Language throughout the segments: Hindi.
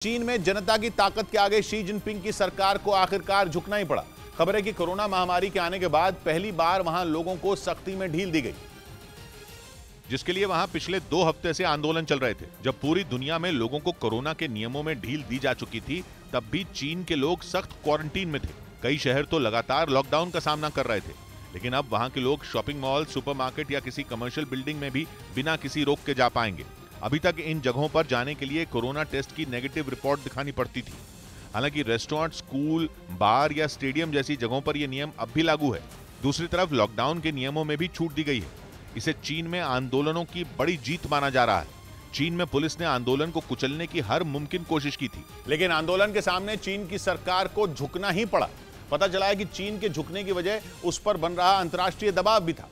चीन में जनता की ताकत के आगे शी जिनपिंग की सरकार को आखिरकार झुकना ही पड़ा। खबर है कि कोरोना महामारी के आने के बाद पहली बार वहां लोगों को सख्ती में ढील दी गई, जिसके लिए वहां पिछले 2 हफ्ते से आंदोलन चल रहे थे। जब पूरी दुनिया में लोगों को कोरोना के नियमों में ढील दी जा चुकी थी, तब भी चीन के लोग सख्त क्वारंटीन में थे। कई शहर तो लगातार लॉकडाउन का सामना कर रहे थे, लेकिन अब वहां के लोग शॉपिंग मॉल, सुपरमार्केट या किसी कमर्शियल बिल्डिंग में भी बिना किसी रोक के जा पाएंगे। अभी तक इन जगहों पर जाने के लिए कोरोना टेस्ट की नेगेटिव रिपोर्ट दिखानी पड़ती थी। हालांकि रेस्टोरेंट, स्कूल, बार या स्टेडियम जैसी जगहों पर यह नियम अब भी लागू है। दूसरी तरफ लॉकडाउन के नियमों में भी छूट दी गई है। इसे चीन में आंदोलनों की बड़ी जीत माना जा रहा है। चीन में पुलिस ने आंदोलन को कुचलने की हर मुमकिन कोशिश की थी, लेकिन आंदोलन के सामने चीन की सरकार को झुकना ही पड़ा। पता चला है कि चीन के झुकने की वजह उस पर बन रहा अंतर्राष्ट्रीय दबाव भी था,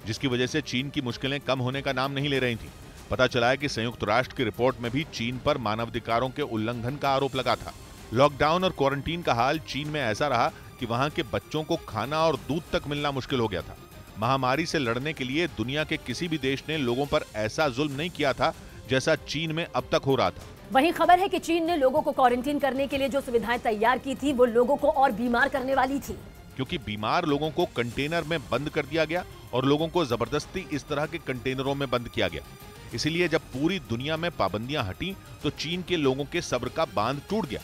जिसकी वजह से चीन की मुश्किलें कम होने का नाम नहीं ले रही थी। पता चला है कि संयुक्त राष्ट्र की रिपोर्ट में भी चीन पर मानवाधिकारों के उल्लंघन का आरोप लगा था। लॉकडाउन और क्वारंटीन का हाल चीन में ऐसा रहा कि वहां के बच्चों को खाना और दूध तक मिलना मुश्किल हो गया था। महामारी से लड़ने के लिए दुनिया के किसी भी देश ने लोगों पर ऐसा जुल्म नहीं किया था जैसा चीन में अब तक हो रहा था। वहीं खबर है कि चीन ने लोगों को क्वारंटीन करने के लिए जो सुविधाएं तैयार की थी, वो लोगों को और बीमार करने वाली थी, क्योंकि बीमार लोगों को कंटेनर में बंद कर दिया गया और लोगों को जबरदस्ती इस तरह के कंटेनरों में बंद किया गया। इसीलिए जब पूरी दुनिया में पाबंदियां हटी तो चीन के लोगों के सब्र का बांध टूट गया।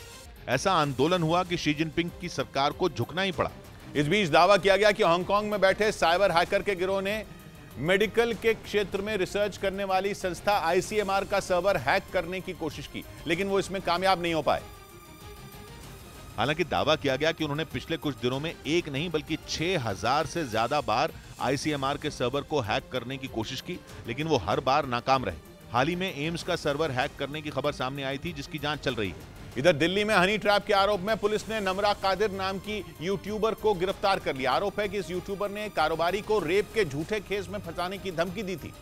ऐसा आंदोलन हुआ कि शी जिनपिंग की सरकार को झुकना ही पड़ा। इस बीच दावा किया गया कि हांगकांग में बैठे साइबर हैकर के गिरोह ने मेडिकल के क्षेत्र में रिसर्च करने वाली संस्था आईसीएमआर का सर्वर हैक करने की कोशिश की, लेकिन वो इसमें कामयाब नहीं हो पाए। हालांकि दावा किया गया कि उन्होंने पिछले कुछ दिनों में एक नहीं बल्कि 6000 से ज्यादा बार आईसीएमआर के सर्वर को हैक करने की कोशिश की, लेकिन वो हर बार नाकाम रहे। हाल ही में एम्स का सर्वर हैक करने की खबर सामने आई थी, जिसकी जांच चल रही है। इधर दिल्ली में हनी ट्रैप के आरोप में पुलिस ने नमरा कादिर नाम की यूट्यूबर को गिरफ्तार कर लिया। आरोप है कि इस यूट्यूबर ने कारोबारी को रेप के झूठे केस में फंसाने की धमकी दी थी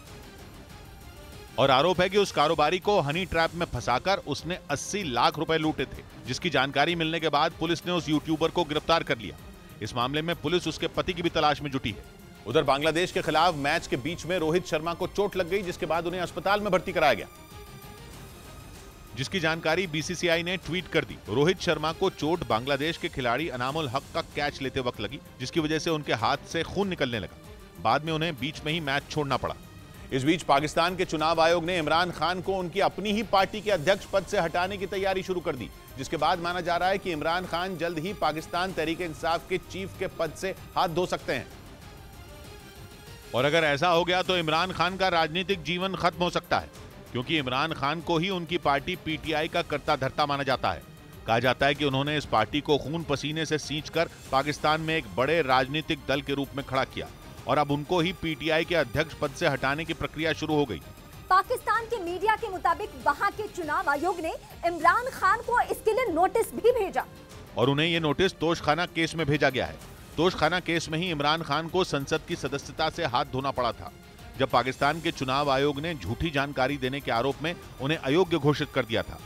और आरोप है कि उस कारोबारी को हनी ट्रैप में फंसाकर उसने 80 लाख रुपए लूटे थे, जिसकी जानकारी मिलने के बाद पुलिस ने उस यूट्यूबर को गिरफ्तार कर लिया। इस मामले में पुलिस उसके पति की भी तलाश में जुटी है। उधर बांग्लादेश के खिलाफ मैच के बीच में रोहित शर्मा को चोट लग गई, जिसके बाद उन्हें अस्पताल में भर्ती कराया गया, जिसकी जानकारी बीसीसीआई ने ट्वीट कर दी। रोहित शर्मा को चोट बांग्लादेश के खिलाड़ी अनामुल हक का कैच लेते वक्त लगी, जिसकी वजह से उनके हाथ से खून निकलने लगा। बाद में उन्हें बीच में ही मैच छोड़ना पड़ा। इस बीच पाकिस्तान के चुनाव आयोग ने इमरान खान को उनकी अपनी ही पार्टी के अध्यक्ष पद से हटाने की तैयारी शुरू कर दी, जिसके बाद माना जा रहा है कि इमरान खान जल्द ही पाकिस्तान तहरीक-ए-इंसाफ के चीफ के पद से हाथ धो सकते हैं। और अगर ऐसा हो गया तो इमरान खान का राजनीतिक जीवन खत्म हो सकता है, क्योंकि इमरान खान को ही उनकी पार्टी पीटीआई का कर्ता धर्ता माना जाता है। कहा जाता है कि उन्होंने इस पार्टी को खून पसीने से सींचकर पाकिस्तान में एक बड़े राजनीतिक दल के रूप में खड़ा किया और अब उनको ही पीटीआई के अध्यक्ष पद से हटाने की प्रक्रिया शुरू हो गई। पाकिस्तान के मीडिया के मुताबिक वहां के चुनाव आयोग ने इमरान खान को इसके लिए नोटिस भी भेजा और उन्हें ये नोटिस तोशखाना केस में भेजा गया है। तोशखाना केस में ही इमरान खान को संसद की सदस्यता से हाथ धोना पड़ा था, जब पाकिस्तान के चुनाव आयोग ने झूठी जानकारी देने के आरोप में उन्हें अयोग्य घोषित कर दिया था।